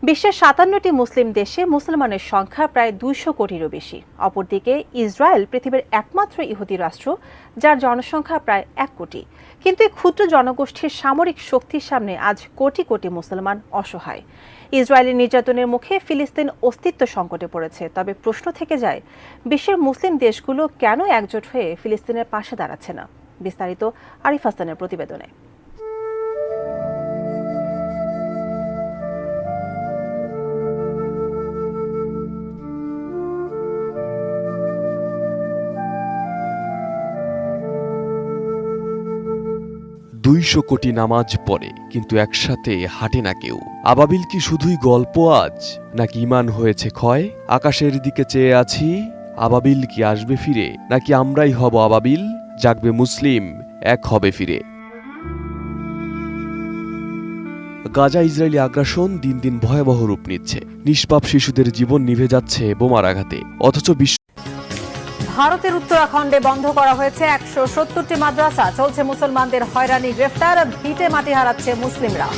বিশ্বের ৫৭টি মুসলিম দেশে মুসলমানের সংখ্যা প্রায় ২০০ কোটিরও বেশি। অপরদিকে ইসরায়েল পৃথিবীর একমাত্র ইহুদি রাষ্ট্র, যার জনসংখ্যা প্রায় ১ কোটি। কিন্তু এই ক্ষুদ্র জনগোষ্ঠীর সামরিক শক্তির সামনে আজ কোটি কোটি মুসলমান অসহায়। ইসরায়েলের নির্যাতনের মুখে ফিলিস্তিন অস্তিত্ব সংকটে পড়েছে। তবে প্রশ্ন থেকে যায়, বিশ্বের মুসলিম দেশগুলো কেন একজোট হয়ে ফিলিস্তিনের পাশে দাঁড়াচ্ছে না? বিস্তারিত আরিফ হাসানের প্রতিবেদনে। দুইশো কোটি নামাজ পড়ে, কিন্তু একসাথে হাঁটে না কেউ। আবাবিল কি শুধুই গল্প আজ, নাকি ঈমান হয়েছে ক্ষয়? আকাশের দিকে চেয়ে আছি, আবাবিল কি আসবে ফিরে, নাকি আমরাই হব আবাবিল? জাগবে মুসলিম, এক হবে ফিরে। গাজা ইসরায়েলি আগ্রাসন দিন দিন ভয়াবহ রূপ নিচ্ছে। নিষ্পাপ শিশুদের জীবন নিভে যাচ্ছে বোমার আঘাতে। অথচ ভারতের উত্তরাখণ্ডে বন্ধ করা হয়েছে ১৭০টি মাদ্রাসা। চলছে মুসলমানদের হয়রানি, গ্রেফতার, ভিটে মাটি হারাচ্ছে মুসলিমরা।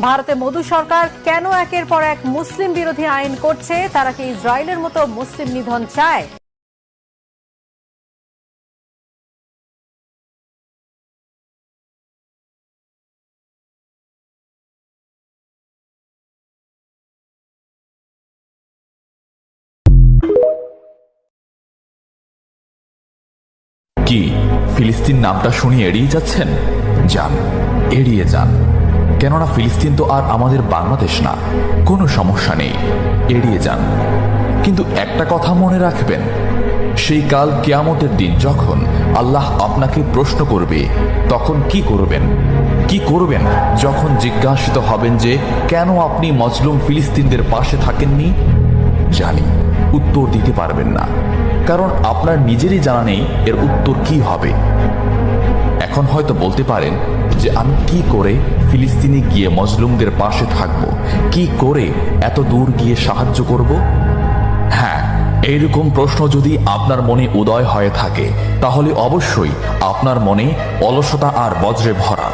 ভারতে মোদি সরকার কেন একের পর এক মুসলিম বিরোধী আইন করছে? তারা কি ইসরায়েলের মতো মুসলিম নিধন চায়? কি ফিলিস্তিন নামটা শুনিয়ে এড়িয়ে যাচ্ছেন? যান, এড়িয়ে যান। কেননা ফিলিস্তিন তো আর আমাদের বাংলাদেশ না। কোনো সমস্যা নেই, এড়িয়ে যান। কিন্তু একটা কথা মনে রাখবেন, সেই কাল কিয়ামতের দিন যখন আল্লাহ আপনাকে প্রশ্ন করবে, তখন কি করবেন? কি করবেন যখন জিজ্ঞাসিত হবেন যে কেন আপনি মজলুম ফিলিস্তিনদের পাশে থাকেননি? জানি উত্তর দিতে পারবেন না, কারণ আপনার নিজেরই জানা নেই এর উত্তর কি হবে। এখন হয়তো বলতে পারেন যে আমি কি করে ফিলিস্তিনে গিয়ে মজলুমদের পাশে থাকব, কি করে এত দূর গিয়ে সাহায্য করব? হ্যাঁ, এইরকম প্রশ্ন যদি আপনার মনে উদয় হয়ে থাকে, তাহলে অবশ্যই আপনার মনে অলসতা আর বজ্রে ভরা।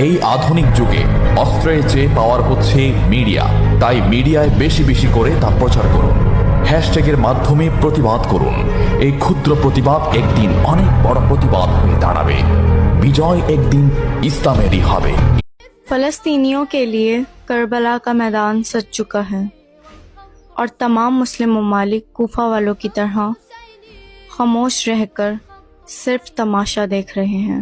এই আধুনিক যুগে অস্ত্রের চেয়ে পাওয়ার হচ্ছে মিডিয়া, তাই মিডিয়ায় বেশি বেশি করে তা প্রচার করুন। হ্যাশট্যাগের মাধ্যমে প্রতিবাদ করুন। এই ক্ষুদ্র প্রতিবাদ একদিন অনেক বড় প্রতিবাদ হয়ে দাঁড়াবে। বিজয় একদিন ইসলামেরই হবে। फलस्तीनियों के लिए करबला का मैदान सज चुका है और तमाम मुस्लिम ममालिक कूफा वालों की तरह खामोश रहकर सिर्फ तमाशा देख रहे हैं।